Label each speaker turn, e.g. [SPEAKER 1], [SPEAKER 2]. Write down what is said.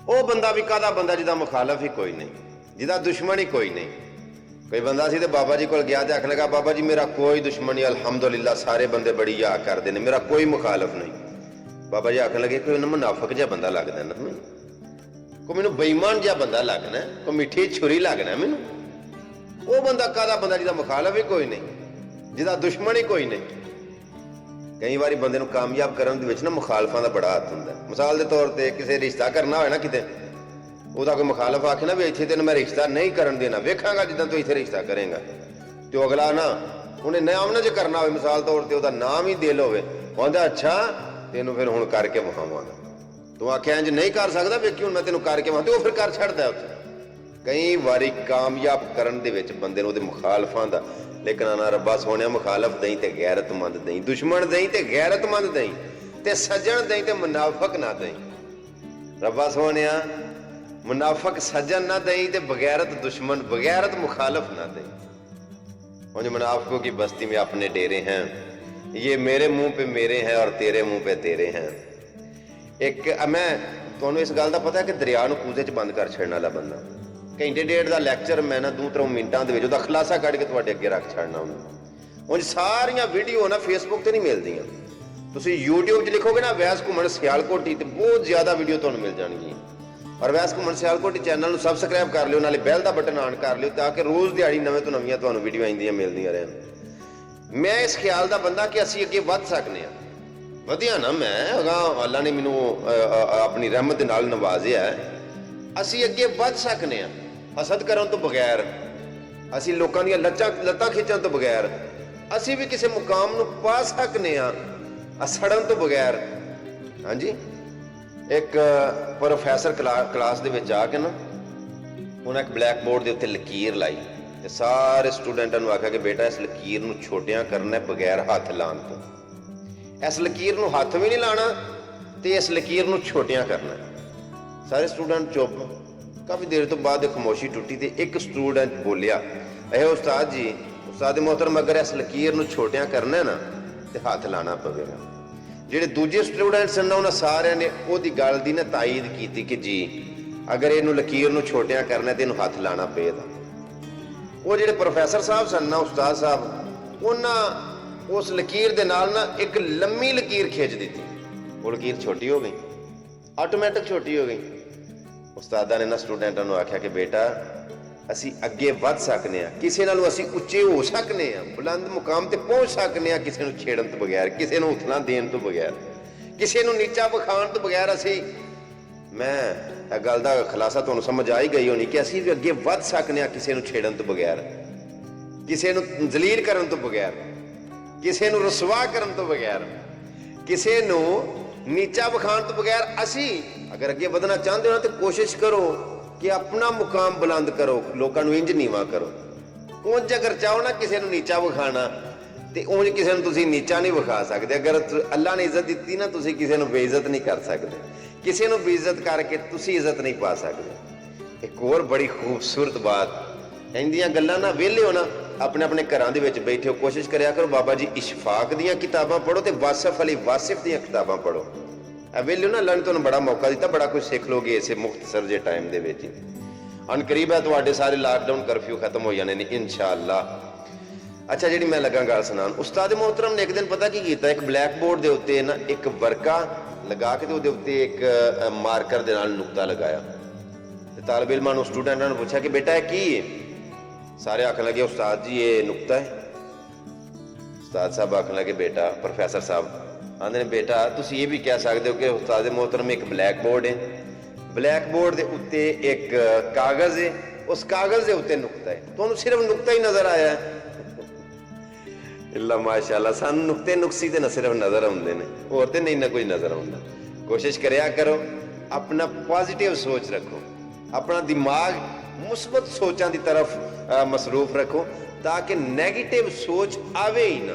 [SPEAKER 1] ਉਹ ਬੰਦਾ ਵੀ ਕਾਹਦਾ ਬੰਦਾ ਜਿਹਦਾ ਮੁਖਾਲਫ ਹੀ ਕੋਈ ਨਹੀਂ, ਜਿਹਦਾ ਦੁਸ਼ਮਣ ਹੀ ਕੋਈ ਨਹੀਂ। कोई बंदा सी तो बाबा जी को गया तो आखने लगा बाबा जी मेरा कोई दुश्मन नहीं, अलहमदुलिल्लाह सारे बंदे बड़ी याद करते हैं, मेरा कोई मुखालफ नहीं। बाबा जी आखने लगे कोई मुनाफिक जहा बंदा लगता है ना मैं, कोई मैनू बेईमान जहा बंदा लगना, कोई मिठी छुरी लगना मैनू। वो बंदा काहदा बंदा जिहदा मुखालफ ही कोई नहीं, जिहदा दुश्मन ही कोई नहीं। कई बार बंदे नूं कामयाब करन दे विच ना मुखालफां दा बड़ा हाथ हुंदा। मिसाल के तौर पर किसी रिश्ता करना होए ना किते, ਉਹਦਾ कोई मुखालफ आखे ना भी इत्थे तेन मैं रिश्ता नहीं करन देना, वेखांगा जिद्दां तू इत्थे रिश्ता करेंगा, तो अगला ना उन्हें नाम ना जो करना हो, मिसाल तौर पर उसका नाम ही दिल होवे, कहंदा अच्छा तेनों फिर हुण करके विखावांगा, तू आख्या इंज नहीं कर सकदा वेखी हुण मैं तेनों करके विखावां, तो फिर कर छड्डदा उत्थे। कई बारी कामयाब करन दे विच बंदे नूं उहदे मुखालफां दा, लेकिन ना रब्बा सोहणिया मुखालफ दई ते गैरतमंद दई, दुश्मन दई ते गैरतमंद दई, ते सज्जन दई ते मुनाफिक ना दई। रब्बा सोहणिया मुनाफिक सज्जन ना दई ते बगैरत दुश्मन बगैरत मुखालफ ना दई। उन मुनाफिकों की बस्ती में अपने डेरे हैं, ये मेरे मुंह पे मेरे हैं और तेरे मुंह पे तेरे हैं। एक मैं तुहानू इस गल का पता है कि दरिया नूं कूजे च बंद कर छड़न वाला बंदा, घंटे डेढ़ का लैक्चर मैं ना 2-3 मिनटां दे विच उहदा खुलासा कढ के तुहाडे अगे रख छड़ना। उन सारियां वीडियो ना फेसबुक ते नहीं मिलदियां, तुसीं यूट्यूब च लिखोगे ना वैस घुमण सियालकोटी ते बहुत ज़्यादा वीडियो तुहानू मिल जाणगीਆਂ। और वैस घुमण सियालकोटी चैनल सबसक्राइब कर लियो, नाले बैल का बटन ऑन कर लियो, ताकि रोज़ दिहाड़ी नवें तो नवीं तुहानू वीडियो आइंदियां मिलदियां रहन। मैं इस ख्याल का बंदा कि असीं अगे वध सकने आ, वधिया ना मैं अगां अल्लाह ने मैनू अपनी रहमत दे नाल नवाजिया है, असीं अगे वध सकने आ, हसद करन तो बगैर, असीं लोकां दीयां लत्तां खिच्चण तो बगैर, असीं भी किसी मुकाम नूं पा सकने आ सड़न तो बगैर। हाँ जी, एक प्रोफैसर क्लास दे विच जाके ना उन्हें एक ब्लैक बोर्ड के उत्ते लकीर लाई, सारे स्टूडेंटां नूं आख्या कि बेटा इस लकीर नूं छोटियां करना बगैर हथ लाण तो, इस लकीर नूं हथ भी नहीं लाना ते इस लकीर नूं छोटियां करना। सारे स्टूडेंट चुप, काफ़ी देर तो बाद खामोशी टुटी तो एक स्टूडेंट बोलिया, अहे उस्ताद जी, उस्ताद मोहतरम अगर इस लकीर नूं छोटियां करना है ना तो हथ लाना पवेगा। ਜਿਹੜੇ ਦੂਜੇ ਸਟੂਡੈਂਟਸ ਨੇ ਉਹਨਾਂ ਸਾਰਿਆਂ ਨੇ ਉਹਦੀ ਗੱਲ ਦੀ ਨਾ ਤਾਈਦ ਕੀਤੀ ਕਿ ਜੀ ਅਗਰ ਇਹਨੂੰ ਲਕੀਰ ਨੂੰ ਛੋਟਿਆਂ ਕਰਨਾ ਤੇ ਇਹਨੂੰ ਹੱਥ ਲਾਣਾ ਪਏਗਾ। ਉਹ ਜਿਹੜੇ ਪ੍ਰੋਫੈਸਰ ਸਾਹਿਬ ਸਨ ਨਾ, ਉਸਤਾਦ ਸਾਹਿਬ, ਉਹਨਾਂ ਉਸ ਲਕੀਰ ਦੇ ਨਾਲ ਨਾ ਇੱਕ ਲੰਮੀ ਲਕੀਰ ਖਿੱਚ ਦਿੱਤੀ, ਉਹ ਲਕੀਰ ਛੋਟੀ ਹੋ ਗਈ, ਆਟੋਮੈਟਿਕ ਛੋਟੀ ਹੋ ਗਈ। ਉਸਤਾਦਾਂ ਨੇ ਨਾ ਸਟੂਡੈਂਟਾਂ ਨੂੰ ਆਖਿਆ ਕਿ ਬੇਟਾ ਅਸੀਂ ਅੱਗੇ ਵੱਧ ਸਕਨੇ ਆ, ਕਿਸੇ ਨਾਲੋਂ ਅਸੀਂ ਉੱਚੇ ਹੋ ਸਕਨੇ ਆ, ਬੁਲੰਦ ਮੁਕਾਮ ਤੇ ਪਹੁੰਚ ਸਕਨੇ ਆ, ਕਿਸੇ ਨੂੰ ਛੇੜਨ ਤੋਂ ਬਗੈਰ, ਕਿਸੇ ਨੂੰ ਉਠਣਾ ਦੇਣ ਤੋਂ ਬਗੈਰ, ਕਿਸੇ ਨੂੰ ਨੀਚਾ ਵਿਖਾਉਣ ਤੋਂ ਬਗੈਰ। ਅਸੀਂ ਮੈਂ ਇਹ ਗੱਲ ਦਾ ਖੁਲਾਸਾ ਤੁਹਾਨੂੰ ਸਮਝ ਆ ਹੀ ਗਈ ਹੋਣੀ ਕਿ ਅਸੀਂ ਵੀ ਅੱਗੇ ਵੱਧ ਸਕਨੇ ਆ ਕਿਸੇ ਨੂੰ ਛੇੜਨ ਤੋਂ ਬਗੈਰ, ਕਿਸੇ ਨੂੰ ਜ਼ਲੀਲ ਕਰਨ ਤੋਂ ਬਗੈਰ, ਕਿਸੇ ਨੂੰ ਰਸਵਾ ਕਰਨ ਤੋਂ ਬਗੈਰ, ਕਿਸੇ ਨੂੰ ਨੀਚਾ ਵਿਖਾਉਣ ਤੋਂ ਬਗੈਰ। ਅਸੀਂ ਅਗਰ ਅੱਗੇ ਵਧਣਾ ਚਾਹੁੰਦੇ ਹੋ ਨਾ ਤਾਂ ਕੋਸ਼ਿਸ਼ ਕਰੋ कि अपना मुकाम बुलंद करो, लोगों को इंज नीवा करो। उंज अगर चाहो ना किसी को नीचा विखाना तो उंज किसी को तुसीं नीचा नहीं विखा सकते। अगर अल्लाह ने इज्जत दी ना, तुसीं किसी को बेइज्जत नहीं कर सकते, किसी को बेइज्जत करके तुसीं इज्जत नहीं पा सकते। एक और बड़ी खूबसूरत बात, इंदियां गल्लां ना वेले हो ना अपने अपने घरां दे विच बैठे हो, कोशिश करिया करो बाबा जी इशफाक दीयां किताबां पढ़ो तो वासिफ अली वासिफ दीयां किताबां पढ़ो। वेले ना अल्लाह ने तुहानूं बड़ा मौका दिता, बड़ा कुछ सीख लोगे इसे मुख्तसर जे टाइम दे विच। अनकरीब है तुहाडे सारे लॉकडाउन कर्फ्यू खत्म हो जाने ने इंशाअल्लाह। अच्छा जी मैं लगा गल सुनान, उस्ताद मोहतरम ने एक दिन पता की कीता, एक ब्लैक बोर्ड के उत्ते ना एक वर्का लगा के उहदे उत्ते एक मार्कर दे नाल नुक्ता लगाया, ते तालिब इल्मां नूं स्टूडेंटां नूं पुछया कि बेटा की है? सारे आखन लगे उस्ताद जी ये नुक्ता है। उस्ताद साहब आखन लगे बेटा, प्रोफैसर साहब आंदे ने बेटा तुसीं ये भी कह सकते हो कि उस्ताद मोहतरम एक ब्लैक बोर्ड है, ब्लैक बोर्ड के उत्ते एक कागज़ है, उस कागज़ के उत्ते नुक्ता है, तुहानूं सिर्फ नुक्ता ही नज़र आया है। अल्लाह माशाअल्लाह, सानूं नुक्ते नुक्सी ते न सिर्फ नज़र आउंदे ने, होर ते नहीं ना कुछ नज़र आउंदा। कोशिश करिया करो, अपना पॉजिटिव सोच रखो, अपना दिमाग मुस्बत सोचां दी तरफ मसरूफ रखो, ताकि नैगेटिव सोच आवे ही ना।